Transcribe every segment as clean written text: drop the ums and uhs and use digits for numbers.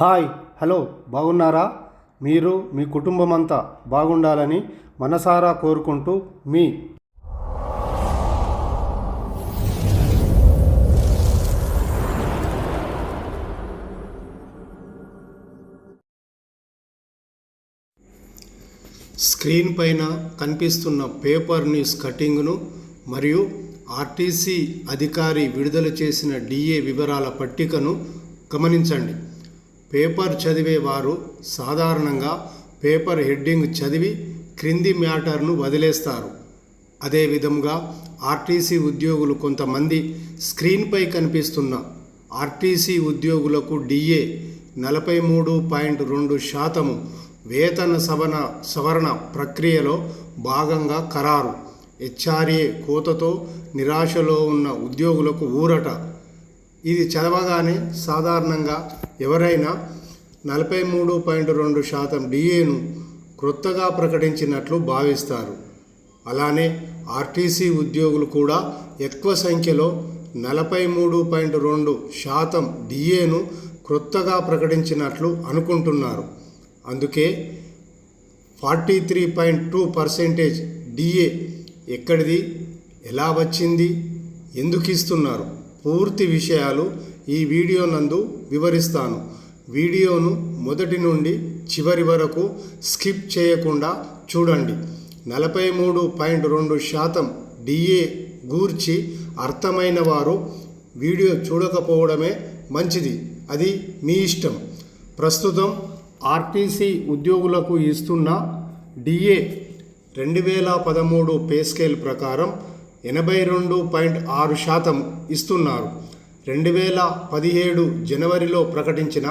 Hi hello బాగున్నారా? మీరు మీ కుటుంబం అంతా బాగుండాలని మనసారా కోరుకుంటూ మీ స్క్రీన్ పైన కనిపిస్తున్న పేపర్ న్యూస్ కటింగ్ను మరియు ఆర్టీసీ అధికారి విడుదల చేసిన డిఏ వివరాల పట్టికను గమనించండి. పేపర్ చదివేవారు సాధారణంగా పేపర్ హెడ్డింగ్ చదివి క్రింది మ్యాటర్ను వదిలేస్తారు. అదేవిధంగా ఆర్టీసీ ఉద్యోగులు కొంతమంది స్క్రీన్పై కనిపిస్తున్న ఆర్టీసీ ఉద్యోగులకు డిఏ 43.2% వేతన సవరణ ప్రక్రియలో భాగంగా ఖరారు. హెచ్ఆర్ఏ కోతతో నిరాశలో ఉన్న ఉద్యోగులకు ఊరట. ఇది చదవగానే సాధారణంగా ఎవరైనా 43.2% డిఏను క్రొత్తగా ప్రకటించినట్లు భావిస్తారు. అలానే ఆర్టీసీ ఉద్యోగులు కూడా ఎక్కువ సంఖ్యలో 43.2% డిఏను క్రొత్తగా ప్రకటించినట్లు అనుకుంటున్నారు. అందుకే 43.2% డిఏ ఎక్కడిది, ఎలా వచ్చింది, ఎందుకు ఇస్తున్నారు, పూర్తి విషయాలు ఈ వీడియో నందు వివరిస్తాను. వీడియోను మొదటి నుండి చివరి వరకు స్కిప్ చేయకుండా చూడండి. 43.2% డిఏ గూర్చి అర్థమైన వారు వీడియో చూడకపోవడమే మంచిది. అది మీ ఇష్టం. ప్రస్తుతం ఆర్టీసీ ఉద్యోగులకు ఇస్తున్న డిఏ 2013 పే స్కేల్ ప్రకారం 82.6% ఇస్తున్నారు. 2017 జనవరిలో ప్రకటించిన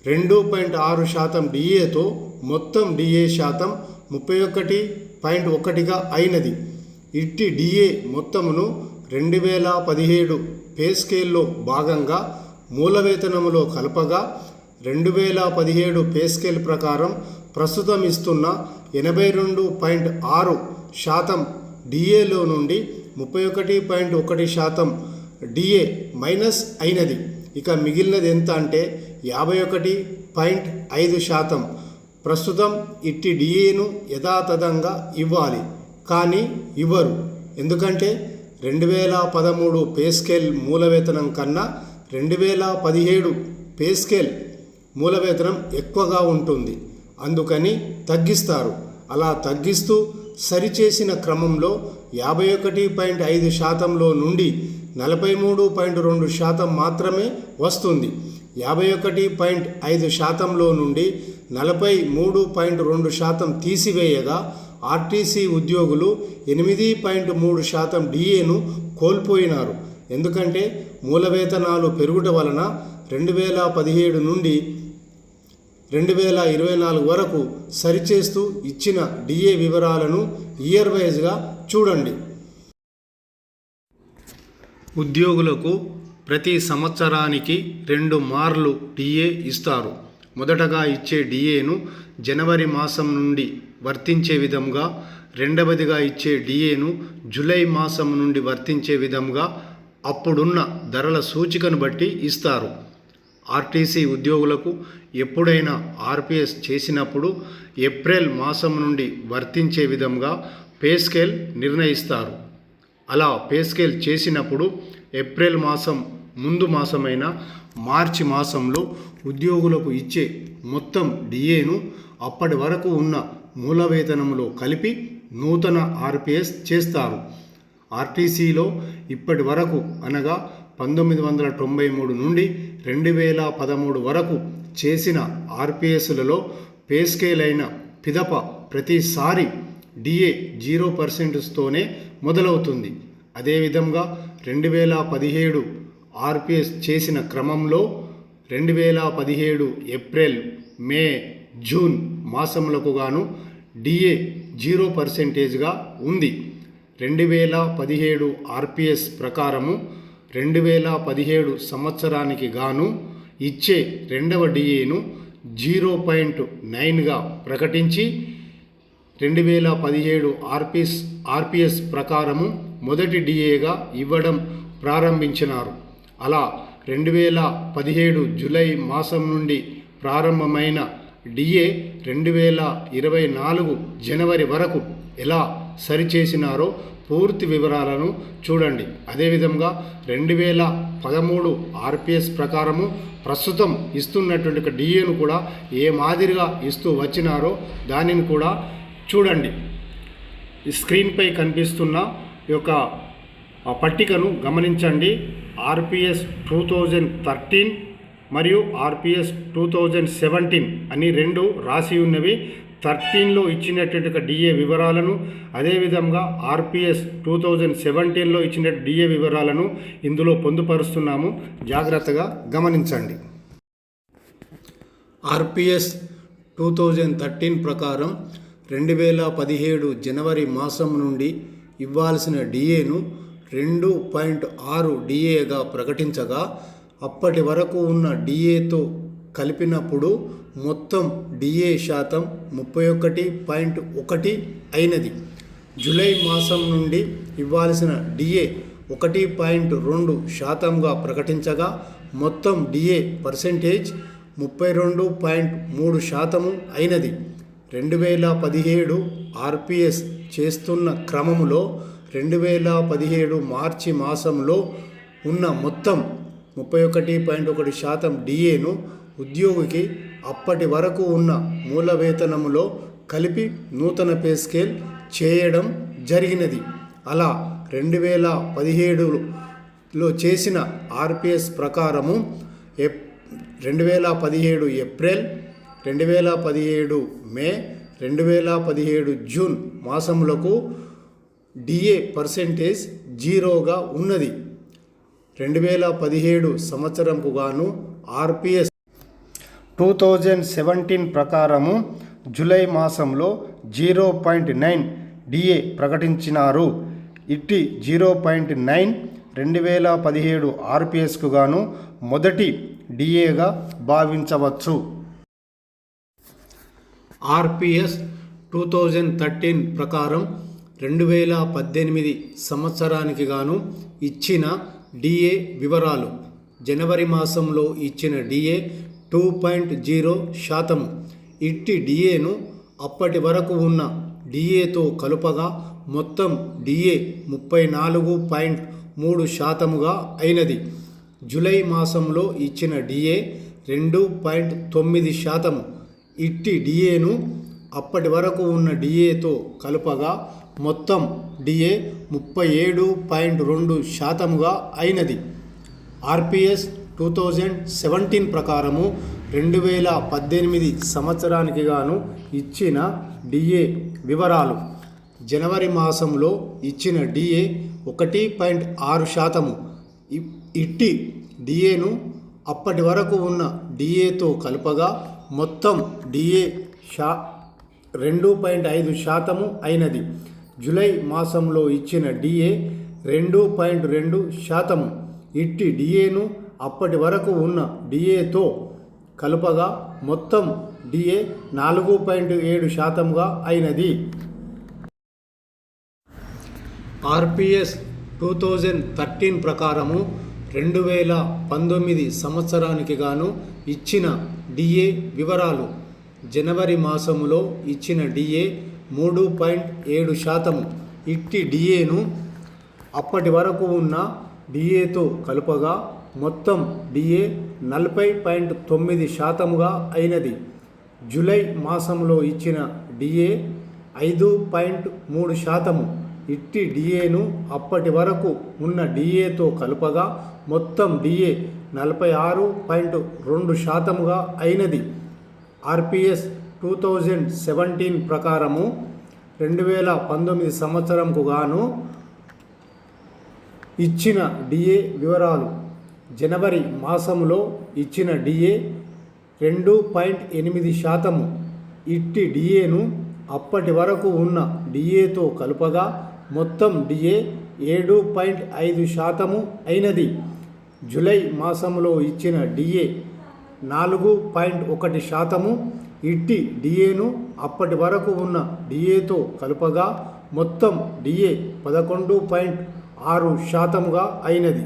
2.6% డిఏతో మొత్తం డిఏ శాతం 31.1గా అయినది. ఇట్టి డిఏ మొత్తమును 2017 పే స్కేల్లో భాగంగా మూల వేతనములో కలపగా 2017 పే స్కేల్ ప్రకారం ప్రస్తుతం ఇస్తున్న 82.6% డిఏలో నుండి 31.1% డిఏ మైనస్ అయినది. ఇక మిగిలినది ఎంత అంటే 51.5%. ప్రస్తుతం ఇట్టి డిఏను యథాతథంగా ఇవ్వాలి, కానీ ఇవ్వరు. ఎందుకంటే 2013 పే స్కేల్ మూల వేతనం కన్నా 2017 పే స్కేల్ మూల వేతనం ఎక్కువగా ఉంటుంది. అందుకని తగ్గిస్తారు. అలా తగ్గిస్తూ సరిచేసిన క్రమంలో 51.5%లో నుండి 43.2% మాత్రమే వస్తుంది. 51.5%లో నుండి 43.2% తీసివేయగా ఆర్టీసీ ఉద్యోగులు 8.3% డిఏను కోల్పోయినారు. ఎందుకంటే మూల వేతనాలు పెరుగుట వలన 2017 నుండి 2024 వరకు సరిచేస్తూ ఇచ్చిన డిఏ వివరాలను ఇయర్ వైజ్గా చూడండి. ఉద్యోగులకు ప్రతి సంవత్సరానికి 2 మార్లు డిఏ ఇస్తారు. మొదటగా ఇచ్చే డిఏను జనవరి మాసం నుండి వర్తించే విధంగా, రెండవదిగా ఇచ్చే డిఏను జూలై మాసం నుండి వర్తించే విధంగా అప్పుడున్న ధరల సూచికను బట్టి ఇస్తారు. ఆర్టీసీ ఉద్యోగులకు ఎప్పుడైనా ఆర్పిఎస్ చేసినప్పుడు ఏప్రిల్ మాసం నుండి వర్తించే విధంగా పే స్కేల్ నిర్ణయిస్తారు. అలా పే స్కేల్ చేసినప్పుడు ఏప్రిల్ మాసం ముందు మాసమైన మార్చి మాసంలో ఉద్యోగులకు ఇచ్చే మొత్తం డిఏను అప్పటి వరకు ఉన్న మూల వేతనంలో కలిపి నూతన ఆర్పిఎస్ చేస్తారు. ఆర్టీసీలో ఇప్పటి వరకు అనగా 1993 నుండి 2013 వరకు చేసిన ఆర్పిఎస్లలో పే స్కేల్ అయిన పిదప ప్రతిసారి డిఏ 0%తోనే మొదలవుతుంది. అదేవిధంగా 2017 ఆర్పిఎస్ చేసిన క్రమంలో 2017 ఏప్రిల్, మే, జూన్ మాసములకు గాను డిఏ 0%గా ఉంది. 2017 ఆర్పిఎస్ ప్రకారము 2017 సంవత్సరానికి గాను ఇచ్చే రెండవ డిఏను 0.9గా ప్రకటించి 2017 ఆర్పిఎస్ ప్రకారము మొదటి డిఏగా ఇవ్వడం ప్రారంభించినారు. అలా 2017 జూలై మాసం నుండి ప్రారంభమైన డిఏ 2024 జనవరి వరకు ఎలా సరిచేసినారో పూర్తి వివరాలను చూడండి. అదేవిధంగా 2013 ఆర్పిఎస్ ప్రకారము ప్రస్తుతం ఇస్తున్నటువంటి డిఏను కూడా ఏ మాదిరిగా ఇస్తూ వచ్చినారో దానిని కూడా చూడండి. స్క్రీన్పై కనిపిస్తున్న ఈ యొక్క పట్టికను గమనించండి. ఆర్పిఎస్ 2013 మరియు ఆర్పిఎస్ 2017 అని రెండు రాసి ఉన్నవి. 13లో ఇచ్చినటువంటి డిఏ వివరాలను, అదేవిధంగా ఆర్పిఎస్ 2017లో ఇచ్చిన డిఏ వివరాలను ఇందులో పొందుపరుస్తున్నాము. జాగ్రత్తగా గమనించండి. ఆర్పిఎస్ 2013 ప్రకారం 2017 జనవరి మాసం నుండి ఇవ్వాల్సిన డిఏను 2.6 డిఏగా ప్రకటించగా, అప్పటి వరకు ఉన్న డిఏతో కలిపినప్పుడు మొత్తం డిఏ శాతం 31.1 అయినది. జూలై మాసం నుండి ఇవ్వాల్సిన డిఏ 1.2 శాతంగా ప్రకటించగా, మొత్తం డిఏ పర్సెంటేజ్ 32.3 శాతము అయినది. 2017 ఆర్పిఎస్ చేస్తున్న క్రమములో 2017 మార్చి మాసంలో ఉన్న మొత్తం 31.1 శాతం డిఏను ఉద్యోగికి అప్పటి వరకు ఉన్న మూల వేతనములో కలిపి నూతన పే స్కేల్ చేయడం జరిగినది. అలా 2017లో చేసిన ఆర్పిఎస్ ప్రకారము 2017 ఏప్రిల్, 2017 మే, 2017 జూన్ మాసములకు డిఏ పర్సెంటేజ్ 0గా ఉన్నది. 2017 సంవత్సరంకు గాను ఆర్పిఎస్ 2017 ప్రకారము జూలై మాసంలో 0.9 డిఏ ప్రకటించినారు. ఇట్టి 0.9 2017 ఆర్పిఎస్కు గాను మొదటి డిఏగా భావించవచ్చు. ఆర్పిఎస్ 2013 ప్రకారం 2018 సంవత్సరానికి గాను ఇచ్చిన డిఏ వివరాలు. జనవరి మాసంలో ఇచ్చిన డిఏ 2.0 శాతము. ఇట్టి డిఏను అప్పటి వరకు ఉన్న డిఏతో కలుపగా మొత్తం డిఏ 34.3 శాతముగా అయినది. జూలై మాసంలో ఇచ్చిన డిఏ 2.9 శాతము. ఇట్టి డిఏను అప్పటి వరకు ఉన్న డిఏతో కలుపగా మొత్తం డిఏ 37.2 శాతముగా అయినది. ఆర్పిఎస్ 2017 ప్రకారము 2018 సంవత్సరానికి గాను ఇచ్చిన డిఏ వివరాలు. జనవరి మాసంలో ఇచ్చిన డిఏ 1.6 శాతము. ఇట్టి డిఏను అప్పటి వరకు ఉన్న డిఏతో కలుపగా మొత్తం డిఏ 2.5 శాతము అయినది. జూలై మాసంలో ఇచ్చిన డిఏ 2.2 శాతము. ఇట్టి డిఏను అప్పటి వరకు ఉన్న డిఏతో కలుపగా మొత్తం డిఏ 4.7 శాతంగా అయినది. ఆర్పిఎస్ 2013 ప్రకారము 2019 సంవత్సరానికి గాను ఇచ్చిన డిఏ వివరాలు. జనవరి మాసములో ఇచ్చిన డిఏ 3.7 శాతము. ఇట్టి డిఏను అప్పటి వరకు ఉన్న డిఏతో కలుపగా మొత్తం డిఏ 40.9 శాతముగా అయినది. జూలై మాసంలో ఇచ్చిన డిఏ 5.3 శాతము. ఇట్టి డిఏను అప్పటి వరకు ఉన్న డిఏతో కలుపగా మొత్తం డిఏ 46.2 శాతముగా అయినది. ఆర్పిఎస్ 2017 ప్రకారము 2019 సంవత్సరంకు గాను ఇచ్చిన డిఏ వివరాలు. జనవరి మాసంలో ఇచ్చిన డిఏ 2.8 శాతము. ఇట్టి డిఏను అప్పటి వరకు ఉన్న డిఏతో కలుపగా మొత్తం డిఏ 7.5 శాతము అయినది. జూలై మాసంలో ఇచ్చిన డిఏ 4.1 శాతము. ఇట్టి డిఏను అప్పటి వరకు ఉన్న డిఏతో కలుపగా మొత్తం డిఏ 11.6 శాతముగా అయినది.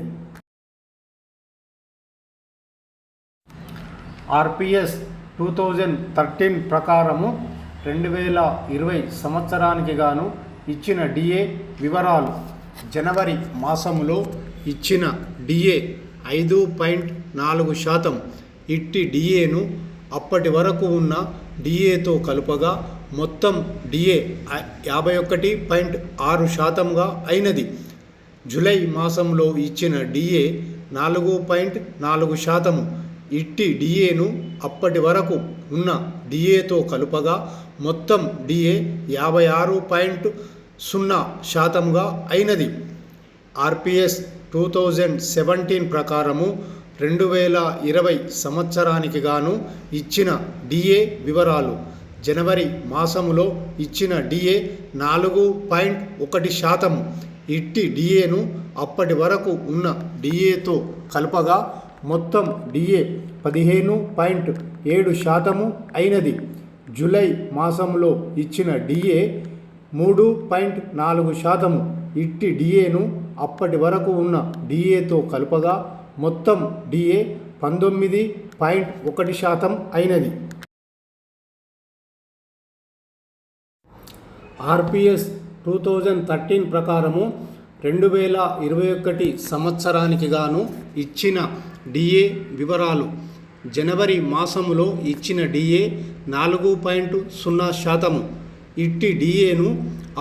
ఆర్పిఎస్ 2013 ప్రకారము 2020 సంవత్సరానికి గాను ఇచ్చిన డిఏ వివరాలు. జనవరి మాసములో ఇచ్చిన డిఏ 5.4%. ఇట్టి డిఏను అప్పటి వరకు ఉన్న డిఏతో కలుపగా మొత్తం డిఏ 51.6%గా అయినది. జూలై మాసంలో ఇచ్చిన డిఏ 4.4%. ఇట్టి డిఏను అప్పటి వరకు ఉన్న డిఏతో కలుపగా మొత్తం డిఏ 56.0%గా అయినది. ఆర్పిఎస్ 2017 ప్రకారము 2020 సంవత్సరానికి గాను ఇచ్చిన డిఏ వివరాలు. జనవరి మాసములో ఇచ్చిన డిఏ 4.1%. ఇట్టి డిఏను అప్పటి వరకు ఉన్న డిఏతో కలపగా మొత్తం డిఏ 15.7% అయినది. జూలై మాసంలో ఇచ్చిన డిఏ 3.4%. ఇట్టి డిఏను అప్పటి వరకు ఉన్న డిఏతో కలపగా మొత్తం డిఏ 19.1% అయినది. ఆర్పిఎస్ 2013 ప్రకారము 2021 సంవత్సరానికి గాను ఇచ్చిన డిఏ వివరాలు. జనవరి మాసములో ఇచ్చిన డిఏ 4.0%. ఇట్టి డిఏను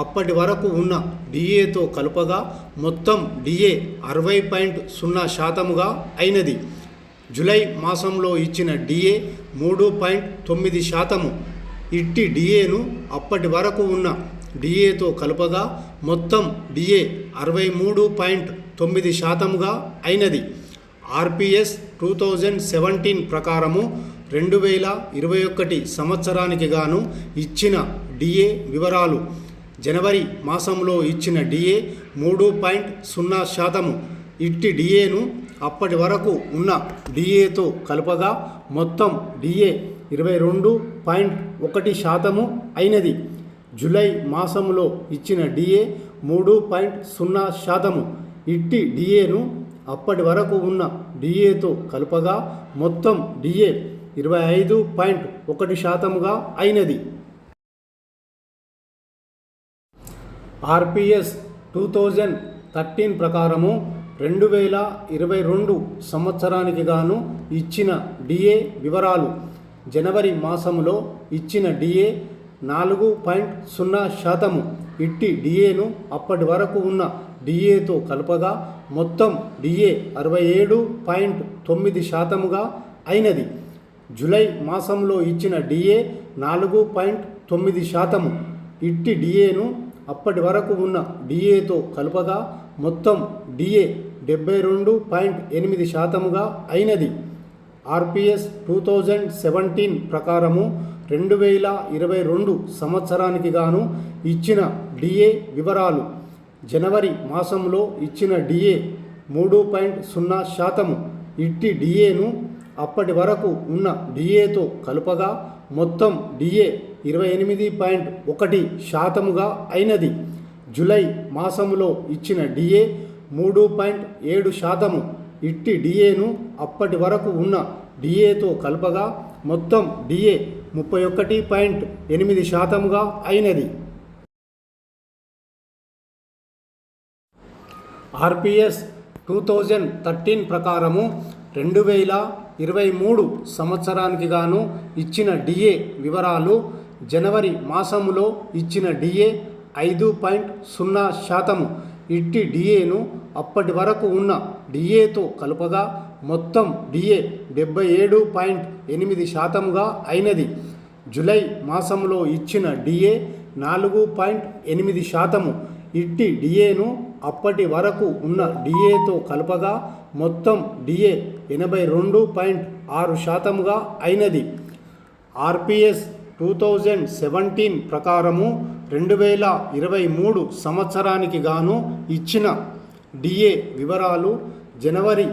అప్పటి వరకు ఉన్న డిఏతో కలుపగా మొత్తం డిఏ 60.0%గా అయినది. జూలై మాసంలో ఇచ్చిన డిఏ 3.9%. ఇట్టి డిఏను అప్పటి వరకు ఉన్న డిఏతో కలుపగా మొత్తం డిఏ 63.9%గా అయినది. ఆర్పిఎస్ 2017 ప్రకారము 2021 సంవత్సరానికి గాను ఇచ్చిన డిఏ వివరాలు. జనవరి మాసంలో ఇచ్చిన డిఏ 3.0%. ఇట్టి డిఏను అప్పటి వరకు ఉన్న డిఏతో కలుపగా మొత్తం డిఏ 22.1% అయినది. జూలై మాసంలో ఇచ్చిన డిఏ 3.0%. ఇట్టి డిఏను అప్పటి వరకు ఉన్న డిఏతో కలుపగా మొత్తం డిఏ 25.1%గా అయినది. ఆర్పిఎస్ 2013 ప్రకారము 2022 సంవత్సరానికి గాను ఇచ్చిన డిఏ వివరాలు. జనవరి మాసంలో ఇచ్చిన డిఏ 4.0%. ఇట్టి డిఏను అప్పటి వరకు ఉన్న డిఏతో కలపగా మొత్తం డిఏ 67.9%గా అయినది. జూలై మాసంలో ఇచ్చిన డిఏ 4.9%. ఇట్టి డిఏను అప్పటి వరకు ఉన్న డిఏతో కలుపగా మొత్తం డిఏ 72.8%గా అయినది. ఆర్పిఎస్ 2017 ప్రకారము 2022 సంవత్సరానికి గాను ఇచ్చిన డిఏ వివరాలు. జనవరి మాసంలో ఇచ్చిన డిఏ 3.0%. ఇట్టి డిఏను అప్పటి వరకు ఉన్న డిఏతో కలుపగా మొత్తం డిఏ 28.1%గా అయినది. జూలై మాసంలో ఇచ్చిన డిఏ 3.7%. ఇట్టి డిఏను అప్పటి వరకు ఉన్న డిఏతో కలపగా మొత్తం డిఏ 31.8%గా అయినది. ఆర్పిఎస్ 2013 ప్రకారము 2023 సంవత్సరానికి గాను ఇచ్చిన డిఏ వివరాలు. జనవరి మాసములో ఇచ్చిన డిఏ 5.0%. ఇట్టి డిఏను అప్పటి వరకు ఉన్న డిఏతో కలుపగా మొత్తం డిఏ 77.8%గా అయినది. జూలై మాసంలో ఇచ్చిన డిఏ 4.8%. ఇట్టి డిఏను అప్పటి వరకు ఉన్న డిఏతో కలుపగా మొత్తం డిఏ 82.6%గా అయినది. ఆర్పిఎస్ 2017 ప్రకారము 2023 సంవత్సరానికి గాను ఇచ్చిన డిఏ వివరాలు. జనవరి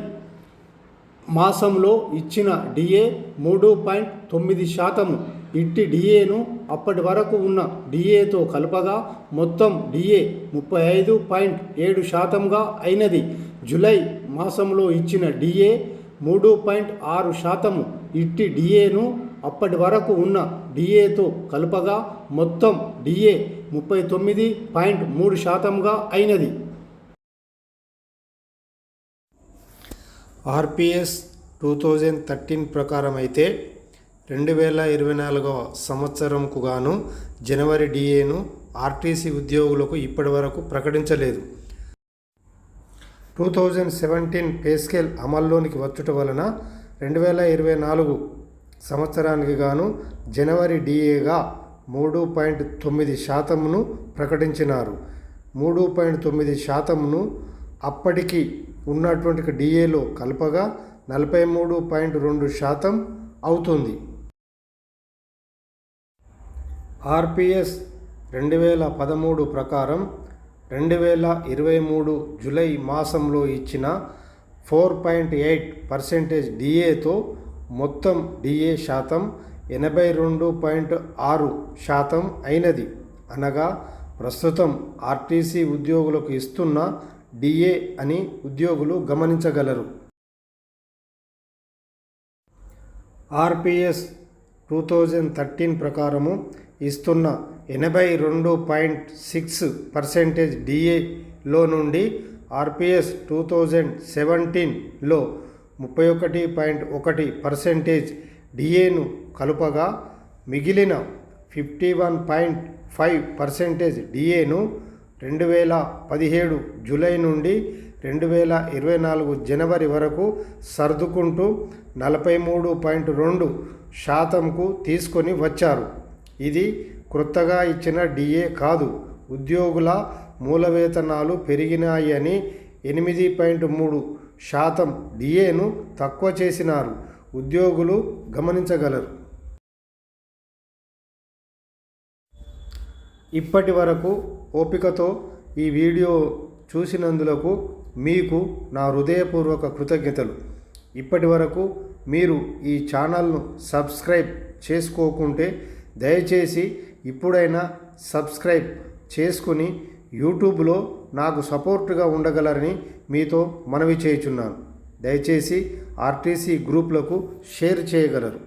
మాసంలో ఇచ్చిన డిఏ 3.9%. ఇట్టి డిఏను అప్పటి వరకు ఉన్న డిఏతో కలపగా మొత్తం డిఏ 35.7%గా అయినది. జూలై మాసంలో ఇచ్చిన డిఏ 3.6%. ఇట్టి డిఏను అప్పటి వరకు ఉన్న డిఏతో కలపగా మొత్తం డిఏ 39.3%గా అయినది. ఆర్పిఎస్ 2013 ప్రకారం అయితే 2024 సంవత్సరంకు గాను జనవరి డిఏను ఆర్టీసీ ఉద్యోగులకు ఇప్పటి వరకు ప్రకటించలేదు. 2017 పే స్కేల్ అమల్లోనికి వచ్చుట వలన 2024 సంవత్సరానికి గాను జనవరి డిఏగా 3.9%ను ప్రకటించినారు. 3.9%ను అప్పటికి ఉన్నటువంటి డిఏలో కలపగా 43.2% అవుతుంది. ఆర్పిఎస్ 2013 ప్రకారం 2023 జూలై మాసంలో ఇచ్చిన 4.8% డిఏతో మొత్తం డిఏ శాతం 82.6% అయినది. అనగా ప్రస్తుతం ఆర్టీసీ ఉద్యోగులకు ఇస్తున్న డిఏ అని ఉద్యోగులు గమనించగలరు. ఆర్పిఎస్ 2013 ప్రకారము ఇస్తున్న 82.6% డిఏలో నుండి ఆర్పిఎస్ 2017లో 31.1% డిఏను కలుపగా మిగిలిన 51.5% డిఏను 2017 జూలై నుండి 2024 జనవరి వరకు సర్దుకుంటూ 43.2%కు తీసుకొని వచ్చారు. ఇది క్రొత్తగా ఇచ్చిన డిఏ కాదు. ఉద్యోగుల మూల వేతనాలు పెరిగినాయని 8.3% డిఏను తక్కువ చేసినారు. ఉద్యోగులు గమనించగలరు. ఇప్పటి వరకు ఓపికతో ఈ వీడియో చూసినందులకు మీకు నా హృదయపూర్వక కృతజ్ఞతలు. ఇప్పటి వరకు మీరు ఈ ఛానల్ను సబ్స్క్రైబ్ చేసుకోకుంటే దయచేసి ఇప్పుడైనా సబ్స్క్రైబ్ చేసుకుని యూట్యూబ్లో నాకు సపోర్టుగా ఉండగలరని మీతో మనవి చేయుచున్నాను. దయచేసి ఆర్టీసీ గ్రూపులకు షేర్ చేయగలరు.